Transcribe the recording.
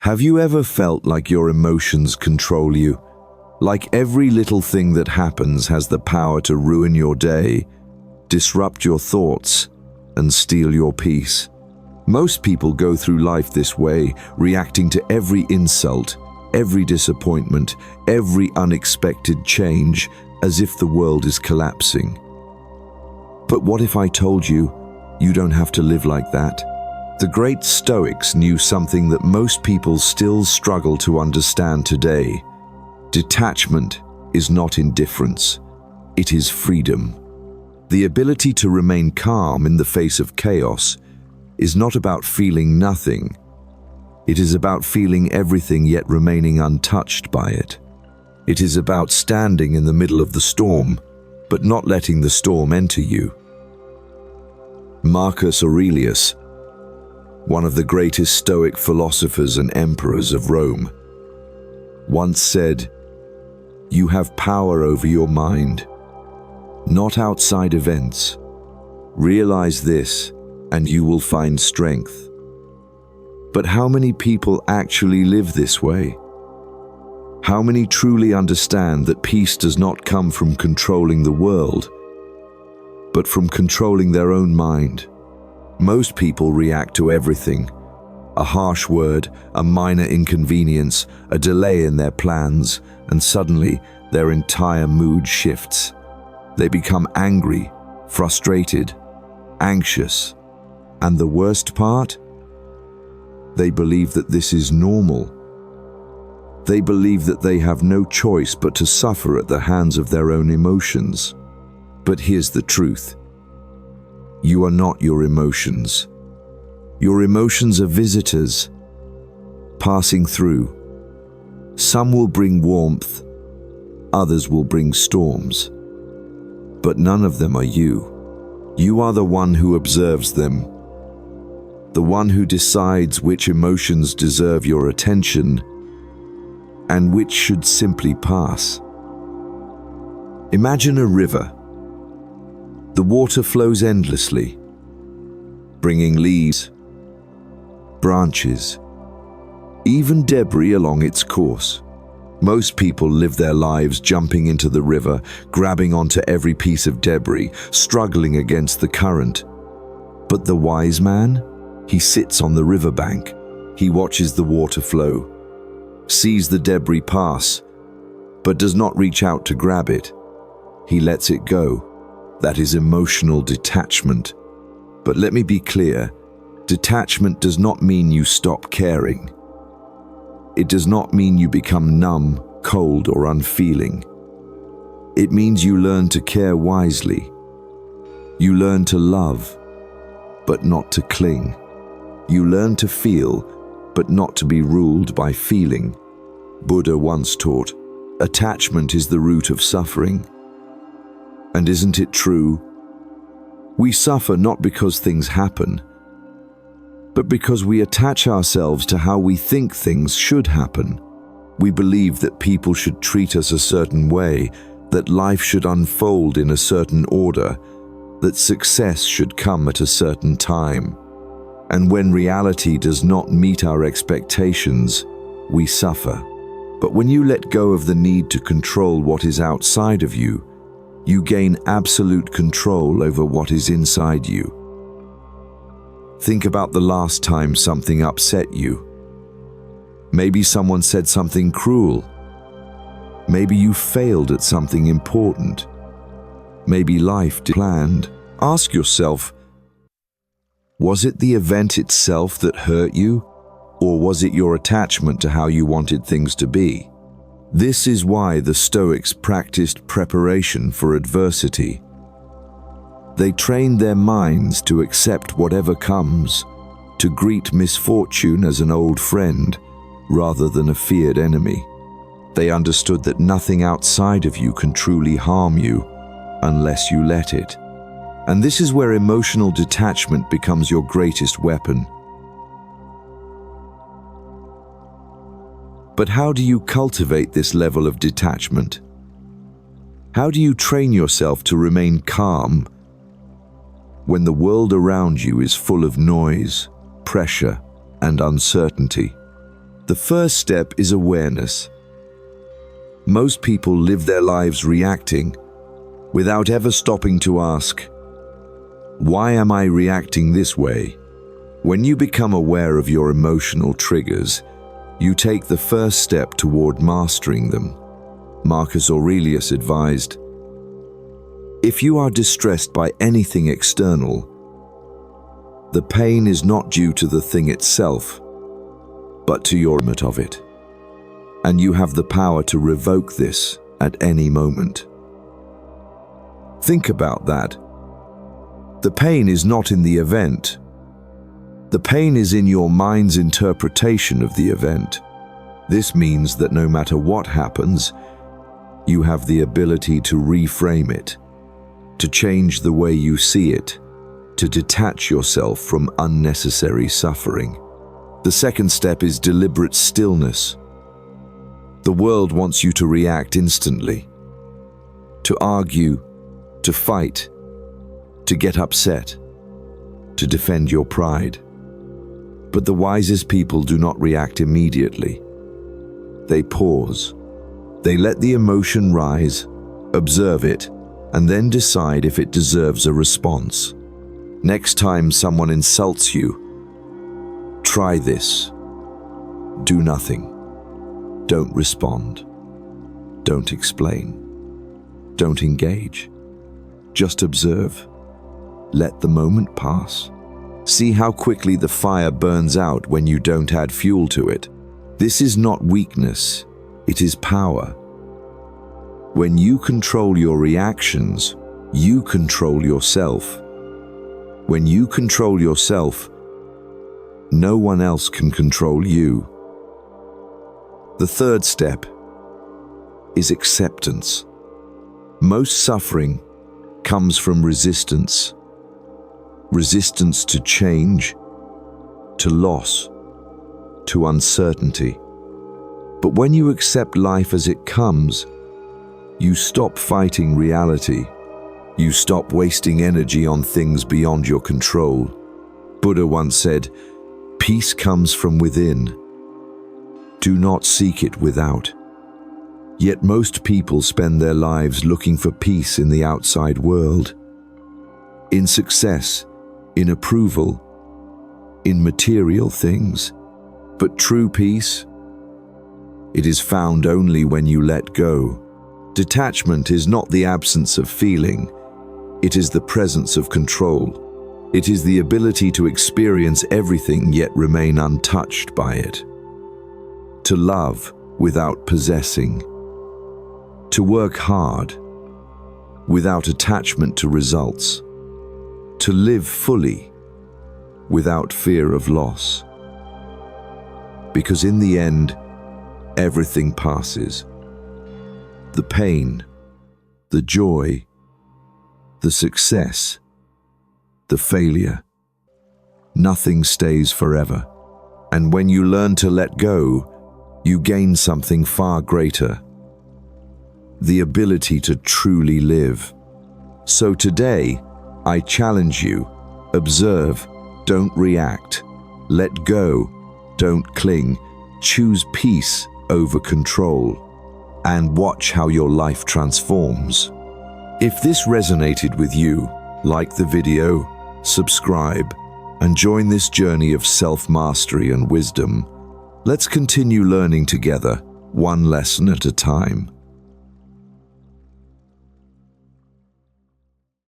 Have you ever felt like your emotions control you? Like every little thing that happens has the power to ruin your day, disrupt your thoughts, and steal your peace? Most people go through life this way, reacting to every insult, every disappointment, every unexpected change, as if the world is collapsing. But what if I told you, you don't have to live like that? The great Stoics knew something that most people still struggle to understand today. Detachment is not indifference, it is freedom. The ability to remain calm in the face of chaos is not about feeling nothing. It is about feeling everything yet remaining untouched by it. It is about standing in the middle of the storm, but not letting the storm enter you. Marcus Aurelius, one of the greatest Stoic philosophers and emperors of Rome, once said, "You have power over your mind, not outside events. Realize this, and you will find strength." But how many people actually live this way? How many truly understand that peace does not come from controlling the world, but from controlling their own mind? Most people react to everything. A harsh word, a minor inconvenience, a delay in their plans, and suddenly their entire mood shifts. They become angry, frustrated, anxious, and the worst part? They believe that this is normal. They believe that they have no choice but to suffer at the hands of their own emotions. But here's the truth. You are not your emotions. Your emotions are visitors, passing through. Some will bring warmth, others will bring storms. But none of them are you. You are the one who observes them, the one who decides which emotions deserve your attention and which should simply pass. Imagine a river. The water flows endlessly, bringing leaves, branches, even debris along its course. Most people live their lives jumping into the river, grabbing onto every piece of debris, struggling against the current. But the wise man? He sits on the riverbank. He watches the water flow, sees the debris pass, but does not reach out to grab it. He lets it go. That is emotional detachment. But let me be clear, detachment does not mean you stop caring. It does not mean you become numb, cold, or unfeeling. It means you learn to care wisely. You learn to love, but not to cling. You learn to feel, but not to be ruled by feeling. Buddha once taught, attachment is the root of suffering. And isn't it true? We suffer not because things happen, but because we attach ourselves to how we think things should happen. We believe that people should treat us a certain way, that life should unfold in a certain order, that success should come at a certain time. And when reality does not meet our expectations, we suffer. But when you let go of the need to control what is outside of you, you gain absolute control over what is inside you. Think about the last time something upset you. Maybe someone said something cruel. Maybe you failed at something important. Maybe life didn't planned. Ask yourself, was it the event itself that hurt you, or was it your attachment to how you wanted things to be? This is why the Stoics practiced preparation for adversity. They trained their minds to accept whatever comes, to greet misfortune as an old friend rather than a feared enemy. They understood that nothing outside of you can truly harm you unless you let it. And this is where emotional detachment becomes your greatest weapon. But how do you cultivate this level of detachment? How do you train yourself to remain calm when the world around you is full of noise, pressure, and uncertainty? The first step is awareness. Most people live their lives reacting without ever stopping to ask, why am I reacting this way? When you become aware of your emotional triggers, you take the first step toward mastering them. Marcus Aurelius advised, if you are distressed by anything external, the pain is not due to the thing itself, but to your image of it. And you have the power to revoke this at any moment. Think about that. The pain is not in the event. The pain is in your mind's interpretation of the event. This means that no matter what happens, you have the ability to reframe it, to change the way you see it, to detach yourself from unnecessary suffering. The second step is deliberate stillness. The world wants you to react instantly, to argue, to fight, to get upset, to defend your pride. But the wisest people do not react immediately. They pause. They let the emotion rise, observe it, and then decide if it deserves a response. Next time someone insults you, try this. Do nothing. Don't respond. Don't explain. Don't engage. Just observe. Let the moment pass. See how quickly the fire burns out when you don't add fuel to it. This is not weakness, it is power. When you control your reactions, you control yourself. When you control yourself, no one else can control you. The third step is acceptance. Most suffering comes from resistance. Resistance to change, to loss, to uncertainty. But when you accept life as it comes, you stop fighting reality. You stop wasting energy on things beyond your control. Buddha once said, "Peace comes from within. Do not seek it without." Yet most people spend their lives looking for peace in the outside world, in success, in approval, in material things. But true peace, it is found only when you let go. Detachment is not the absence of feeling, it is the presence of control. It is the ability to experience everything yet remain untouched by it. To love without possessing. To work hard without attachment to results. To live fully without fear of loss. Because in the end, everything passes. The pain, the joy, the success, the failure. Nothing stays forever. And when you learn to let go, you gain something far greater. The ability to truly live. So today, I challenge you, observe, don't react. Let go, don't cling. Choose peace over control. And watch how your life transforms. If this resonated with you, like the video, subscribe, and join this journey of self-mastery and wisdom. Let's continue learning together, one lesson at a time.